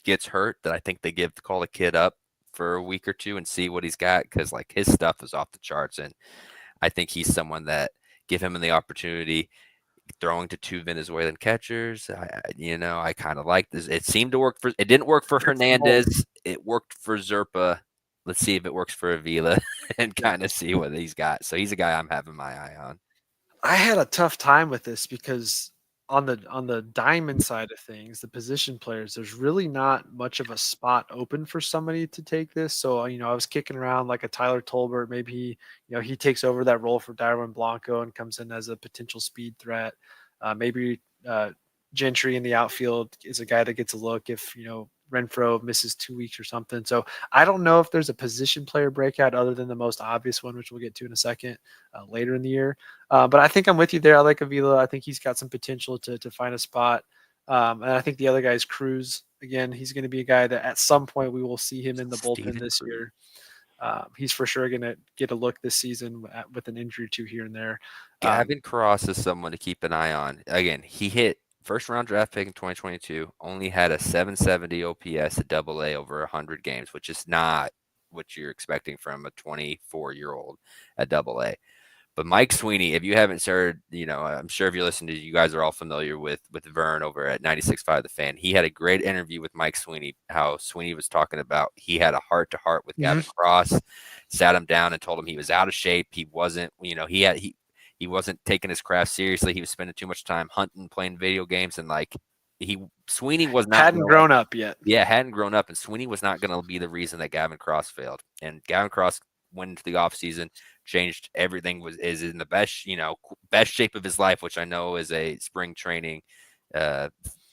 gets hurt, that I think they call the kid up for a week or two and see what he's got because like his stuff is off the charts, and I think he's someone that give him the opportunity. Throwing to 2 Venezuelan catchers, I kind of like this. It seemed to work it didn't work for It's the moment. Hernandez. It worked for Zerpa. Let's see if it works for Avila and Yeah. kind of see what he's got. So he's a guy I'm having my eye on. I had a tough time with this because on the diamond side of things, the position players, there's really not much of a spot open for somebody to take this. So I was kicking around like a Tyler Tolbert. Maybe he takes over that role for Darwin Blanco and comes in as a potential speed threat. Maybe Gentry in the outfield is a guy that gets a look if Renfro misses 2 weeks or something. So I don't know if there's a position player breakout other than the most obvious one, which we'll get to in a second later in the year. But I think I'm with you there. I like Avila. I think he's got some potential to find a spot. And I think the other guy is Cruz. Again, he's going to be a guy that at some point we will see him in the bullpen Steven this Cruz. year. He's for sure going to get a look this season with an injury or two here and there. Gavin Cross is someone to keep an eye on. Again, he hit first round draft pick in 2022, only had a 770 OPS at AA over 100 games, which is not what you're expecting from a 24-year-old at AA. But Mike Sweeney, if you haven't heard, I'm sure if you listen to, you guys are all familiar with Vern over at 96.5 The Fan. He had a great interview with Mike Sweeney, how Sweeney was talking about he had a heart-to-heart with Gavin Cross, sat him down and told him he was out of shape. He wasn't, he wasn't taking his craft seriously. He was spending too much time hunting, playing video games, and like Sweeney was not Hadn't grown up yet. Yeah, hadn't grown up, and Sweeney was not going to be the reason that Gavin Cross failed. And Gavin Cross went into the offseason, changed everything, is in the best shape of his life, which I know is a spring training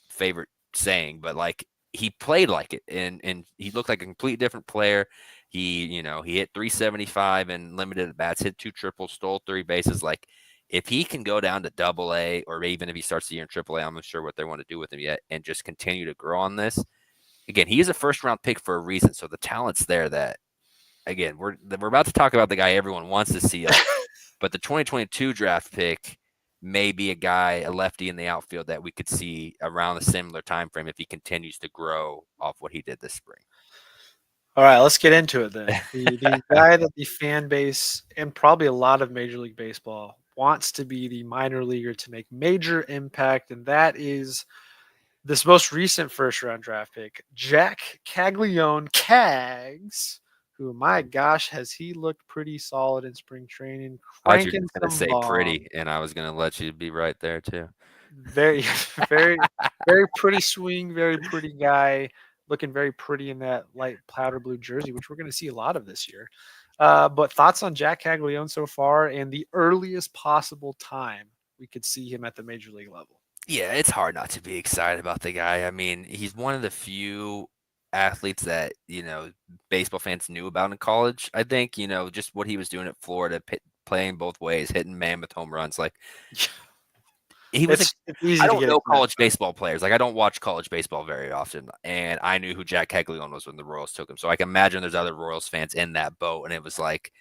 favorite saying, but like he played like it, and he looked like a completely different player. He hit 375 and limited at bats, hit two triples, stole three bases. Like, if he can go down to Double A, or even if he starts the year in Triple A, I'm not sure what they want to do with him yet, and just continue to grow on this. Again, he is a first round pick for a reason, so the talent's there. That again, we're about to talk about the guy everyone wants to see up, but the 2022 draft pick may be a guy, a lefty in the outfield that we could see around a similar time frame if he continues to grow off what he did this spring. All right, let's get into it then. The guy that the fan base and probably a lot of Major League Baseball wants to be the minor leaguer to make major impact, and that is this most recent first round draft pick, Jack Caglione Cags, who, my gosh, has he looked pretty solid in spring training, I thought you were cranking just gonna some say bombs. pretty, and I was gonna let you be right there too. Very, very, very pretty swing, very pretty guy, looking very pretty in that light powder blue jersey, which we're going to see a lot of this year. But thoughts on Jack Caglione so far and the earliest possible time we could see him at the major league level? Yeah, it's hard not to be excited about the guy. I mean, he's one of the few athletes that, baseball fans knew about in college. I think, just what he was doing at Florida, playing both ways, hitting mammoth home runs. Like, he was It's I easy to don't get know excited college baseball players. Like, I don't watch college baseball very often, and I knew who Jack Caglione was when the Royals took him. So I can imagine there's other Royals fans in that boat, and it was like,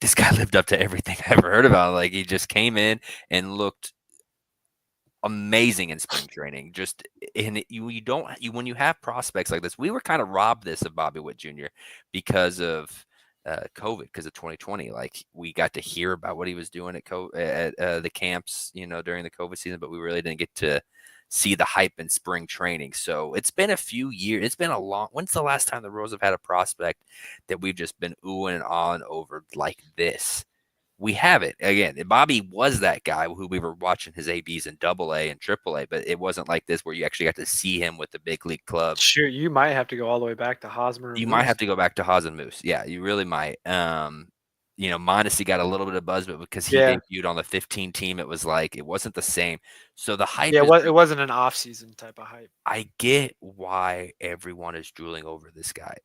this guy lived up to everything I ever heard about. Like, he just came in and looked amazing in spring training. Just and you don't you when you have prospects like this, we were kind of robbed this of Bobby Witt Jr. because of COVID, because of 2020. Like, we got to hear about what he was doing at the camps, during the COVID season, but we really didn't get to see the hype in spring training. So it's been a few years. It's been a long. When's the last time the Royals have had a prospect that we've just been oohing and on over like this? We have it again. Bobby was that guy who we were watching his ABs in Double A and Triple A, but it wasn't like this where you actually got to see him with the big league club. Sure, you might have to go all the way back to Hosmer and You might Moose. have to go back to Haas and Moose. Yeah, you really might. Mondesi got a little bit of buzz, but because he Yeah, debuted on the 15 team, it was like it wasn't the same. So the hype yeah, is. it wasn't an off-season type of hype. I get why everyone is drooling over this guy.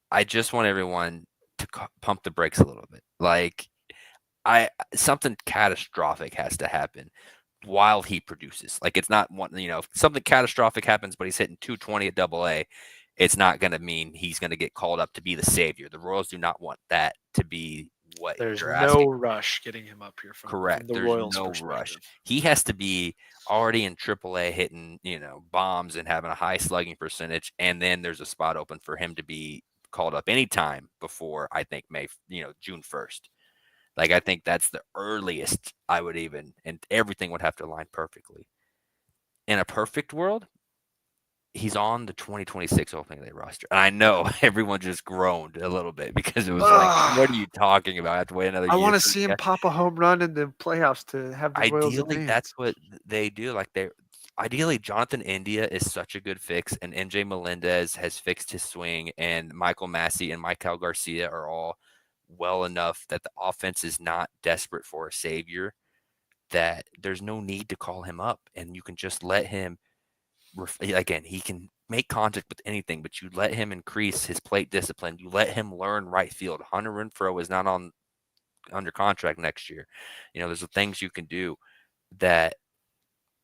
I just want everyone to pump the brakes a little bit. Like, something catastrophic has to happen while he produces. Like, it's not one, something catastrophic happens, but he's hitting 220 at Double A. It's not going to mean he's going to get called up to be the savior. The Royals do not want that to be what There's you're no asking. rush getting him up here from Correct. the There's Royals' no rush. perspective. He has to be already in Triple A hitting, bombs and having a high slugging percentage, and then there's a spot open for him to be called up anytime before, I think, June 1st. Like, I think that's the earliest I would even, and everything would have to align perfectly. In a perfect world, he's on the 2026 opening day roster. And I know everyone just groaned a little bit because it was like, what are you talking about? I have to wait another I year want to for see this him guy. pop a home run in the playoffs to have the Royals Ideally, that's advance. what they do. Like, ideally, Jonathan India is such a good fix, and MJ Melendez has fixed his swing, and Michael Massey and Michael Garcia are all well enough that the offense is not desperate for a savior, that there's no need to call him up, and you can just let him again, he can make contact with anything, but you let him increase his plate discipline. You let him learn right field. Hunter Renfroe is not under contract next year. There's things you can do that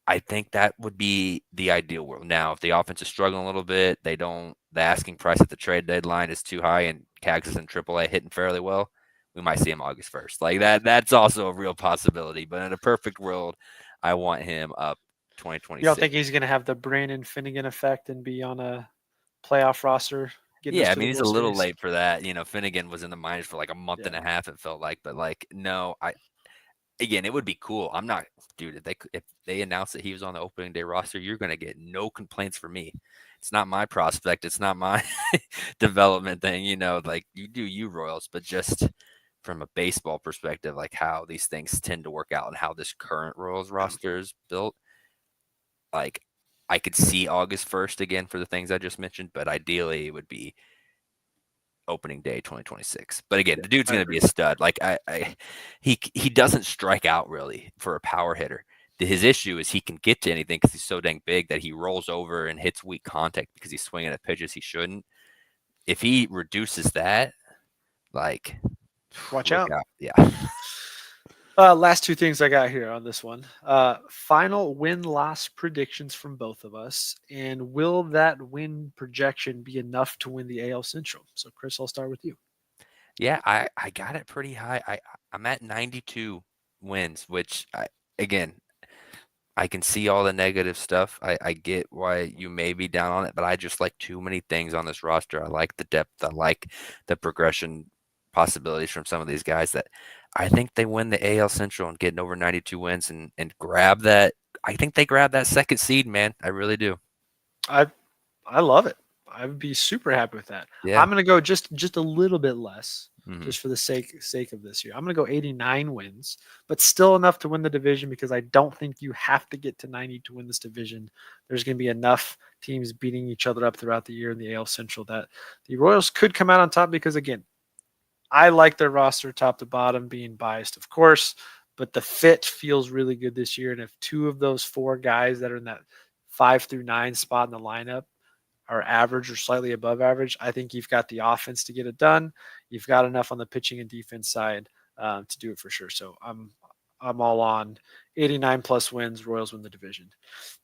I think that would be the ideal world. Now, if the offense is struggling a little bit, the asking price at the trade deadline is too high, and Cags is in AAA hitting fairly well, we might see him August 1st. Like, that's also a real possibility. But in a perfect world, I want him up You don't 2026. think he's going to have the Brandon Finnegan effect and be on a playoff roster getting us Yeah, I to the mean, he's a World little Series? late for that. Finnegan was in the minors for like a month and a half, it felt like. But like, no, again, it would be cool. I'm not, dude. If they announce that he was on the opening day roster, you're gonna get no complaints from me. It's not my prospect. It's not my development thing. Like, you do you Royals, but just from a baseball perspective, like how these things tend to work out and how this current Royals roster is built. Like, I could see August 1st again for the things I just mentioned, but ideally it would be opening day 2026. But again, the dude's I going to agree. be a stud. Like, he doesn't strike out really for a power hitter. His issue is he can get to anything because he's so dang big that he rolls over and hits weak contact because he's swinging at pitches he shouldn't. If he reduces that, like, Watch look out. out. Yeah. Last two things I got here on this one. Final win-loss predictions from both of us, and will that win projection be enough to win the AL Central? So, Chris, I'll start with you. Yeah, I got it pretty high. I'm at 92 wins, which again, I can see all the negative stuff. I get why you may be down on it, but I just like too many things on this roster. I like the depth. I like the progression possibilities from some of these guys that I think they win the AL Central and getting over 92 wins and grab that. I think they grab that second seed, man. I really do. I I love it. I would be super happy with that. Yeah. I'm gonna go just a little bit less, Hmm. just for the sake of this year. I'm gonna go 89 wins, but still enough to win the division because I don't think you have to get to 90 to win this division. There's gonna be enough teams beating each other up throughout the year in the AL Central that the Royals could come out on top because again, I like their roster top to bottom, being biased, of course, but the fit feels really good this year. And if two of those four guys that are in that 5 through 9 spot in the lineup are average or slightly above average, I think you've got the offense to get it done. You've got enough on the pitching and defense side to do it for sure. So I'm all on 89 plus wins. Royals win the division.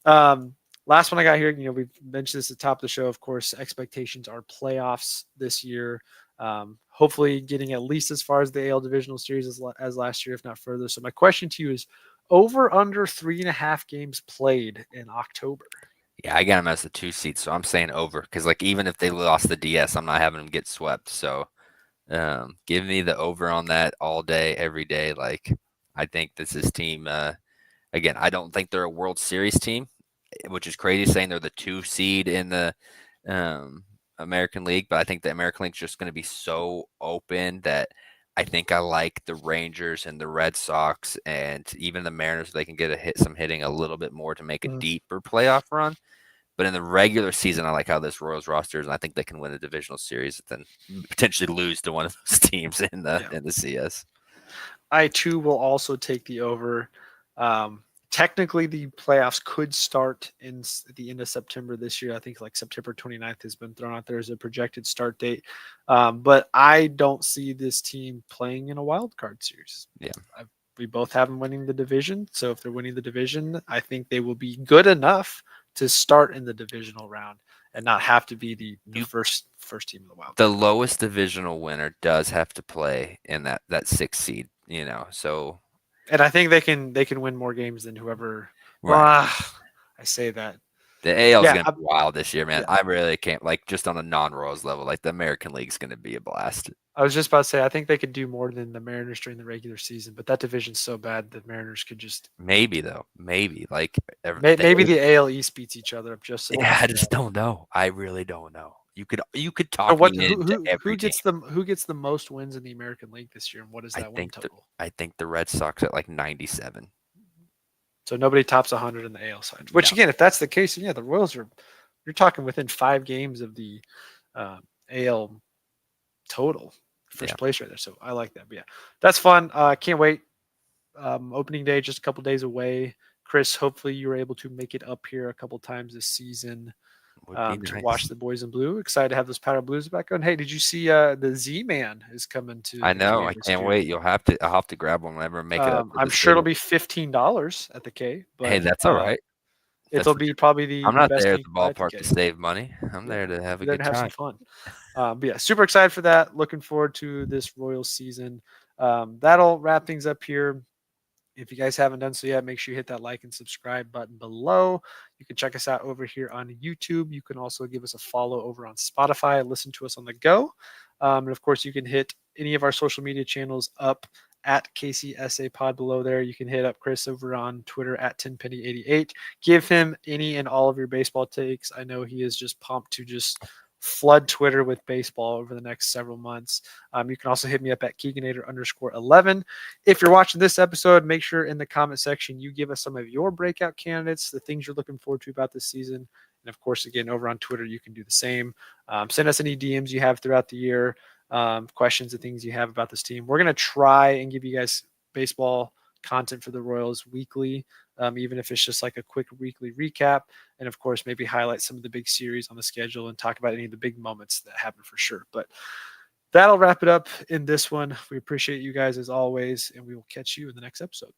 Last one I got here. We've mentioned this at the top of the show. Of course, expectations are playoffs this year. Hopefully, getting at least as far as the AL Divisional Series as last year, if not further. So my question to you is: over under 3.5 games played in October? Yeah, I got them as the 2 seed, so I'm saying over because like even if they lost the DS, I'm not having them get swept. So give me the over on that all day, every day. Like I think this team. Again, I don't think they're a World Series team, which is crazy saying they're the 2 seed in the um, American League. But I think the American League is just going to be so open that I think I like the Rangers and the Red Sox and even the Mariners. They can get some hitting a little bit more to make a Mhm. deeper playoff run. But in the regular season, I like how this Royals roster is, and I think they can win a divisional series and then potentially lose to one of those teams Yeah. in the CS. I too will also take the over. Technically, the playoffs could start at the end of September this year. I think like September 29th has been thrown out there as a projected start date. But I don't see this team playing in a wild card series. Yeah. We both have them winning the division. So if they're winning the division, I think they will be good enough to start in the divisional round and not have to be the You first team in the wild the card. lowest divisional winner does have to play in that 6 seed, So And I think they can win more games than whoever. Well, right. I say that. The AL is Yeah, gonna be wild this year, man. yeah. I really can't like just on a non-Royals level, like the American League's gonna be a blast. I was just about to say I think they could do more than the Mariners during the regular season, but that division's so bad the Mariners could just Maybe though, maybe like maybe the AL East beats each other up just yeah, enough. I just don't know. I really don't know. You could So talk me what into who every game. gets the most wins in the American League this year, and what is I that win think the total? I think the Red Sox at like 97. So nobody tops 100 in the AL side. Which No. again, if that's the case, then yeah, the Royals are. You're talking within 5 games of the AL total Yeah. first place right there. So I like that. But yeah, that's fun. Can't wait. Opening day just a couple days away. Chris, hopefully you were able to make it up here a couple times this season Would be to watch nice. the boys in blue. Excited to have those powder blues back on. Hey, did you see the Z Man is coming to I the know. K I this can't year? wait. I'll have to grab one whenever I make it up to I'm the sure it'll city. be $15 at the K, Hey, but that's all right. it'll That's be probably the I'm the not best there at thing the to buy at the ballpark to K. save money. I'm Yeah, there to have a be there good to have some time. fun. But yeah, super excited for that. Looking forward to this Royals season. That'll wrap things up here. If you guys haven't done so yet, make sure you hit that like and subscribe button below. You can check us out over here on YouTube. You can also give us a follow over on Spotify. Listen to us on the go. And of course, you can hit any of our social media channels up at KCSA Pod below there. You can hit up Chris over on Twitter at 10penny88. Give him any and all of your baseball takes. I know he is just pumped to just flood Twitter with baseball over the next several months. You can also hit me up at Keeganator_11. If you're watching this episode, make sure in the comment section you give us some of your breakout candidates, the things you're looking forward to about this season. And of course, again, over on Twitter, you can do the same. Send us any DMs you have throughout the year, questions and things you have about this team. We're going to try and give you guys baseball content for the Royals weekly, even if it's just like a quick weekly recap. And of course, maybe highlight some of the big series on the schedule and talk about any of the big moments that happen for sure. But that'll wrap it up in this one. We appreciate you guys as always, and we will catch you in the next episode.